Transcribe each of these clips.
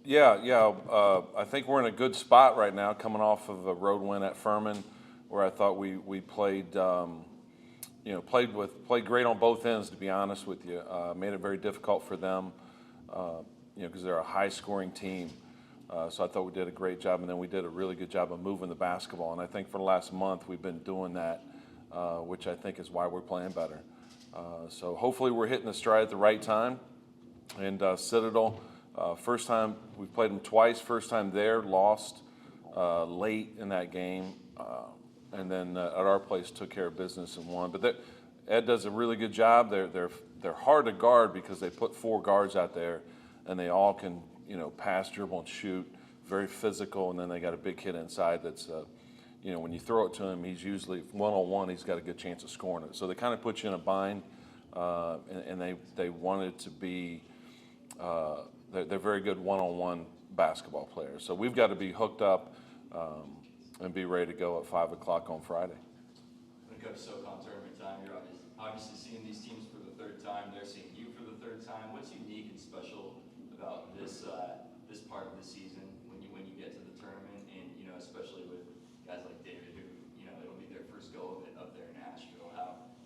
Yeah. I think we're in a good spot right now, coming off of a road win at Furman, where I thought we played, played great on both ends. To be honest with you, made it very difficult for them, because they're a high-scoring team. So I thought we did a great job, and then we did a really good job of moving the basketball. And I think for the last month we've been doing that, which I think is why we're playing better. So hopefully we're hitting the stride at the right time. And Citadel, first time we've played them twice. First time there, lost late in that game, and then at our place took care of business and won. But Ed does a really good job. They're hard to guard because they put four guards out there, and they all can pass, dribble, and shoot. Very physical, and then they got a big kid inside that's. When you throw it to him, he's usually one-on-one. He's got a good chance of scoring it. So they kind of put you in a bind, and they wanted to be. They're very good one-on-one basketball players. So we've got to be hooked up and be ready to go at 5 o'clock on Friday. When it comes to SoCon tournament time, you're obviously seeing these teams for the third time. They're seeing you for the third time. What's unique and special about this part of the season when you get to the tournament, and especially with guys like David, who it'll be their first go of it up there in Nashville.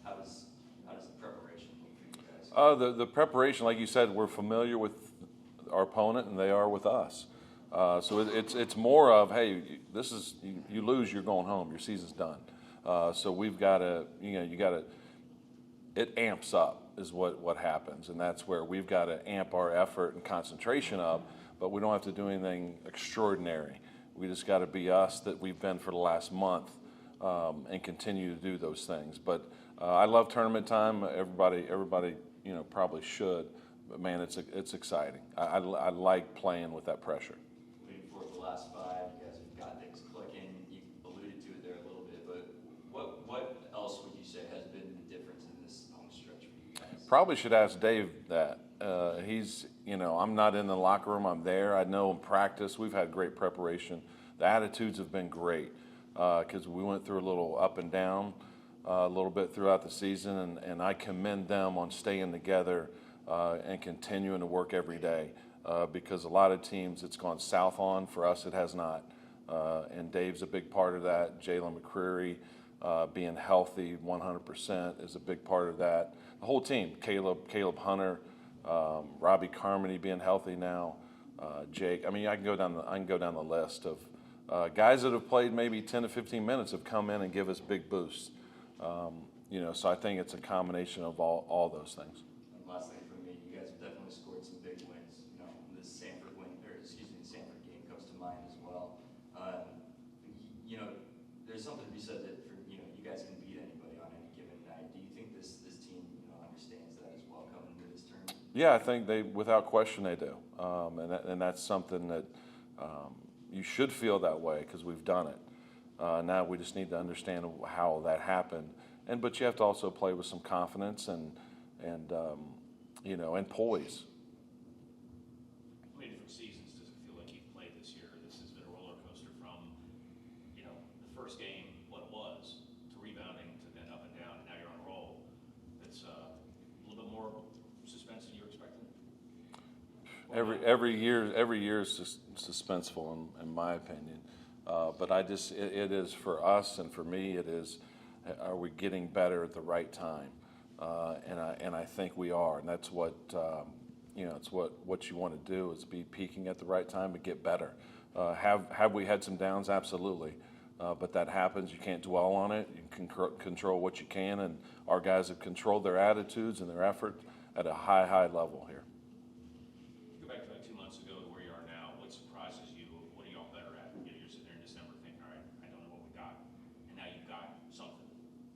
How does the preparation look for you guys? The preparation, like you said, we're familiar with our opponent, and they are with us. So it's more of, hey, this is you lose, you're going home, your season's done. So we've got to, it amps up is what happens, and that's where we've got to amp our effort and concentration up. But we don't have to do anything extraordinary. We just got to be us that we've been for the last month, and continue to do those things. But I love tournament time. Everybody, probably should. But man, it's exciting. I like playing with that pressure. Moving forward the last five, you guys have got things clicking. You alluded to it there a little bit, but what else would you say has been the difference in this home stretch for you guys? Probably should ask Dave that. He's, I'm not in the locker room. I'm there. I know in practice we've had great preparation. The attitudes have been great because we went through a little up and down a little bit throughout the season, and I commend them on staying together and continuing to work every day because a lot of teams it's gone south on. For us, it has not. And Dave's a big part of that. Jalen McCreary being healthy 100% is a big part of that. The whole team, Caleb Hunter, Robbie Carmody being healthy now, Jake. I mean, I can go down the list of guys that have played maybe 10 to 15 minutes have come in and give us big boosts. So I think it's a combination of all those things. And last thing for me, you guys have definitely scored some big wins. The Sanford the Sanford game comes to mind as well. There's something to be said that you guys can beat anybody on any given night. Do you think this team understands that as well coming into this tournament? Yeah, I think without question, they do, and that's something that you should feel that way because we've done it. Now we just need to understand how that happened, but you have to also play with some confidence and poise. How many different seasons does it feel like you've played this year? This has been a roller coaster from the first game, what it was, to rebounding, to then up and down, and now you're on a roll. It's a little bit more suspense than you were expecting. Every year is suspenseful in my opinion, but it is for us and for me. It is, are we getting better at the right time? And I think we are, and that's what it's what you want to do is be peaking at the right time to get better. Have we had some downs? Absolutely, but that happens. You can't dwell on it. You can control what you can, and our guys have controlled their attitudes and their effort at a high level here. Go back to like 2 months ago to where you are now. What surprises you? What are y'all better at? You're sitting there in December thinking, all right, I don't know what we got, and now you've got something.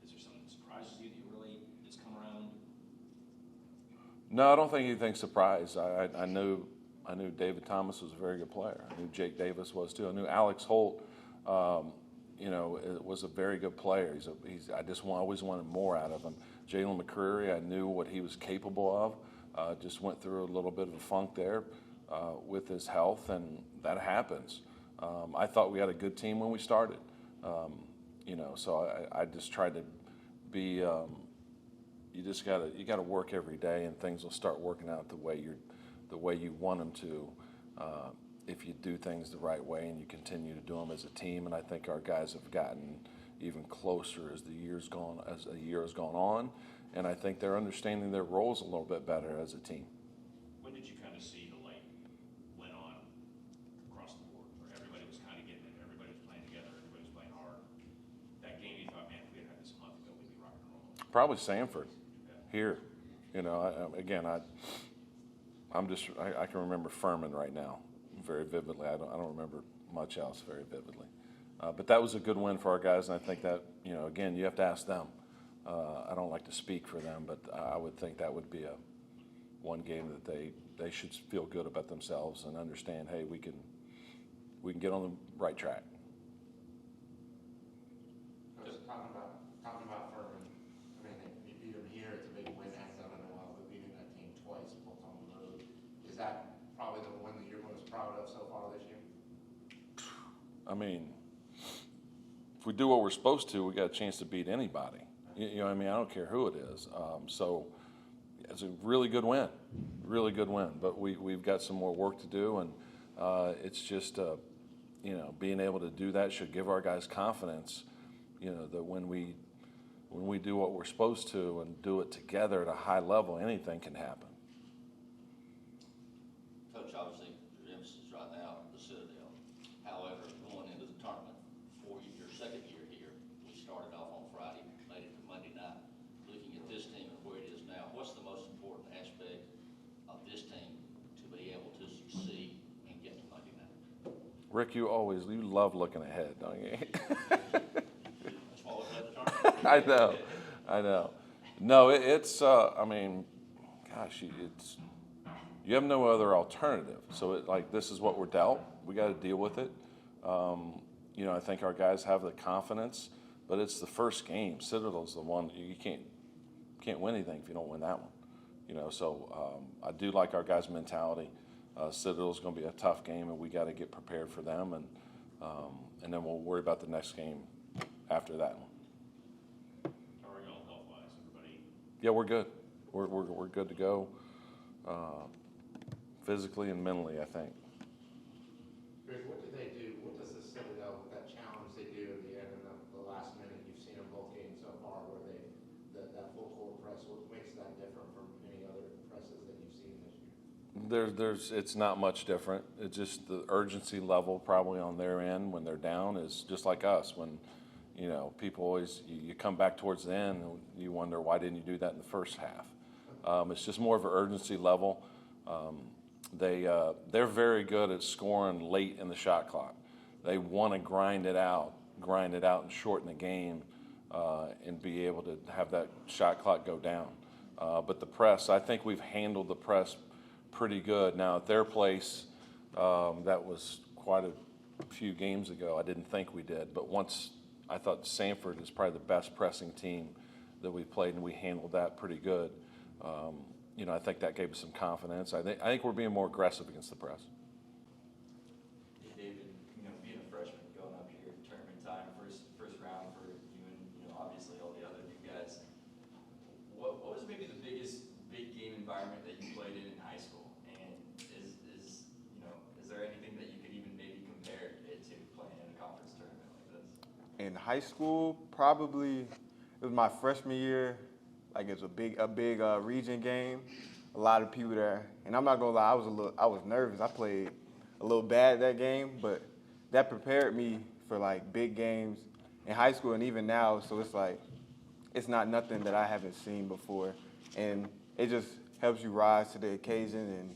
Is there something that surprises you that you really it's come around? No, I don't think anything surprised. I knew David Thomas was a very good player. I knew Jake Davis was too. I knew Alex Holt, was a very good player. I just always wanted more out of him. Jalen McCreary, I knew what he was capable of. Just went through a little bit of a funk there with his health, and that happens. I thought we had a good team when we started. So I just tried to be. You gotta work every day, and things will start working out the way you want them to. if you do things the right way and you continue to do them as a team. And I think our guys have gotten even closer as the year has gone on. And I think they're understanding their roles a little bit better as a team. When did you kind of see the light went on across the board, where everybody was kind of getting it, everybody was playing together, everybody was playing hard? That game, you thought, man, if we had had this a month ago, we'd be rock and roll. Probably Sanford here. You know, I can remember Furman right now very vividly. I don't remember much else very vividly. But that was a good win for our guys, and I think that, you know, again, you have to ask them. I don't like to speak for them, but I would think that would be one game that they should feel good about themselves and understand, hey, we can get on the right track. Just talking about Furman, I mean, you beat them here, it's a big win, has done in a while, but beating that team twice, both on the road. Is that probably the one that you're most proud of so far this year? I mean, if we do what we're supposed to, we got a chance to beat anybody. You know what I mean? I don't care who it is. So it's a really good win, But we've got some more work to do, and it's just, you know, being able to do that should give our guys confidence, you know, that when we do what we're supposed to and do it together at a high level, anything can happen. Coach, obviously, your emphasis right now, the Citadel. However, going into the tournament for your second year here, we started off on Friday, made it to Monday night. Looking at this team and where it is now, what's the most important aspect of this team to be able to succeed and get to Monday night? Rick, you love looking ahead, don't you? That's why we played the tournament. I know. No, it's. I mean, gosh, you have no other alternative. So this is what we're dealt. We got to deal with it. You know, I think our guys have the confidence, but it's the first game. Citadel's the one you can't win anything if you don't win that one. You know, so I do like our guys' mentality. Citadel's going to be a tough game, and we got to get prepared for them, and then we'll worry about the next game after that one. How are y'all health-wise, everybody? Yeah, we're good. We're good to go, physically and mentally, I think. Greg, what do they do? What does the Citadel, that challenge they do at the end of the last minute? You've seen them both games so far where that full court press. What makes that different from any other presses that you've seen this year? It's not much different. It's just the urgency level probably on their end when they're down is just like us. When, you know, people always, you come back towards the end and you wonder, why didn't you do that in the first half? It's just more of an urgency level. They're very good at scoring late in the shot clock. They want to grind it out and shorten the game and be able to have that shot clock go down. But the press, I think we've handled the press pretty good. Now at their place, that was quite a few games ago. I didn't think we did, but once I thought Sanford is probably the best pressing team that we played, and we handled that pretty good. You know, I think that gave us some confidence. I think we're being more aggressive against the press. Hey, David, you know, being a freshman going up here, tournament time, first round for you and, you know, obviously all the other new guys. What was maybe the biggest big game environment that you played in high school? And is there anything that you could even maybe compare it to playing in a conference tournament like this? In high school, probably it was my freshman year. Like it was a big region game. A lot of people there, and I'm not gonna lie, I was nervous. I played a little bad that game, but that prepared me for like big games in high school and even now. So it's like it's not nothing that I haven't seen before, and it just helps you rise to the occasion and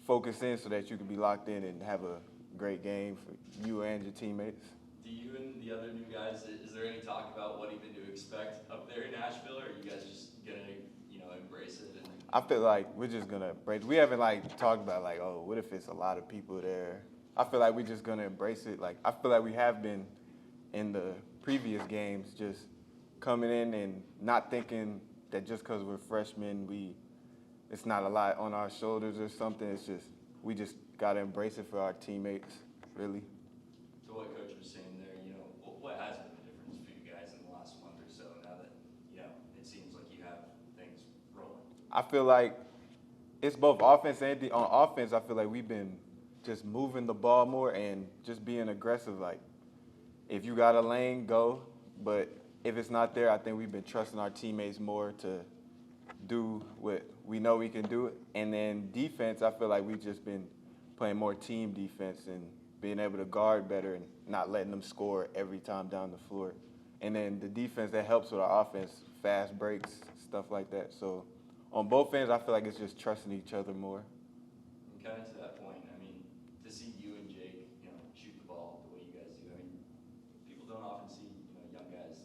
focus in so that you can be locked in and have a great game for you and your teammates. Do you and the other new guys, is there any talk about what even to expect up there in Nashville, or are you guys just gonna, you know, embrace it? And I feel like we're just gonna embrace. We haven't like talked about like, oh, what if it's a lot of people there? I feel like we're just gonna embrace it. Like I feel like we have been in the previous games, just coming in and not thinking that just because we're freshmen, it's not a lot on our shoulders or something. It's just we just gotta embrace it for our teammates, really. to what Coach was saying there, you know, what has been the difference for you guys in the last month or so now that, you know, it seems like you have things rolling? I feel like it's both offense and on offense. I feel like we've been just moving the ball more and just being aggressive. Like, if you got a lane, go. But if it's not there, I think we've been trusting our teammates more to do what we know we can do. And then defense, I feel like we've just been playing more team defense and being able to guard better and not letting them score every time down the floor. And then the defense, that helps with our offense, fast breaks, stuff like that. So on both ends, I feel like it's just trusting each other more. And kind of to that point, I mean, to see you and Jake, shoot the ball the way you guys do, I mean, people don't often see, young guys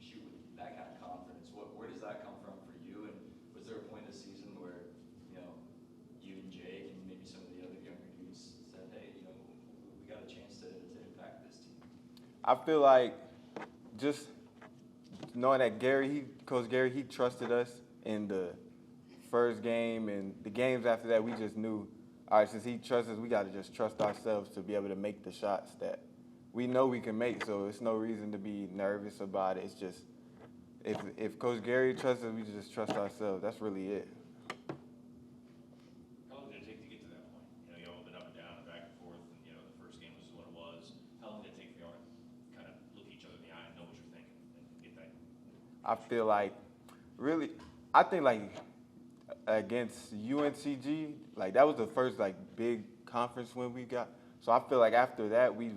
shoot with that kind of confidence. Where does that come from for you? And was there a point this season where, you and Jake and maybe some of the other younger dudes said, hey, we got a chance to impact this team? I feel like just knowing that Coach Gary, he trusted us in the first game and the games after that, we just knew, all right, since he trusts us, we got to just trust ourselves to be able to make the shots that we know we can make. So it's no reason to be nervous about it. It's just, if Coach Gary trusts us, we just trust ourselves. That's really it. How long did it take to get to that point? You all have been up and down and back and forth, and the first game was what it was. How long did it take for y'all to kind of look each other in the eye and know what you're thinking and get that? I feel like, really, I think like against UNCG, like that was the first like big conference win we got. So I feel like after that, we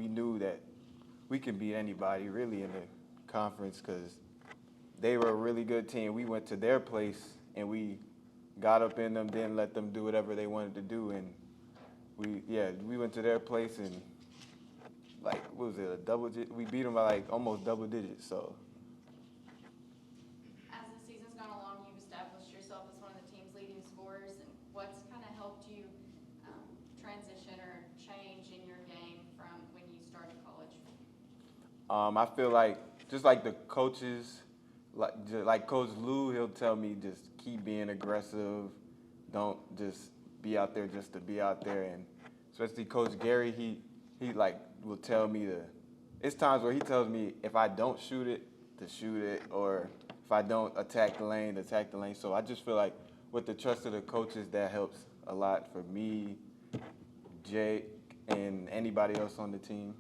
knew that we can beat anybody really in the conference because they were a really good team. We went to their place and we got up in them, didn't let them do whatever they wanted to do, and we went to their place and like what was it, we beat them by like almost double digits. So. As the season's gone along, you've established yourself as one of the team's leading scorers, and what's kind of helped you transition or change in your game from when you started college? I feel like just like the coaches, like Coach Lou, he'll tell me just keep being aggressive, don't just be out there just to be out there, and especially Coach Gary, he like will tell me it's times where he tells me if I don't shoot it, to shoot it, or if I don't attack the lane, to attack the lane. So I just feel like with the trust of the coaches, that helps a lot for me, Jake, and anybody else on the team.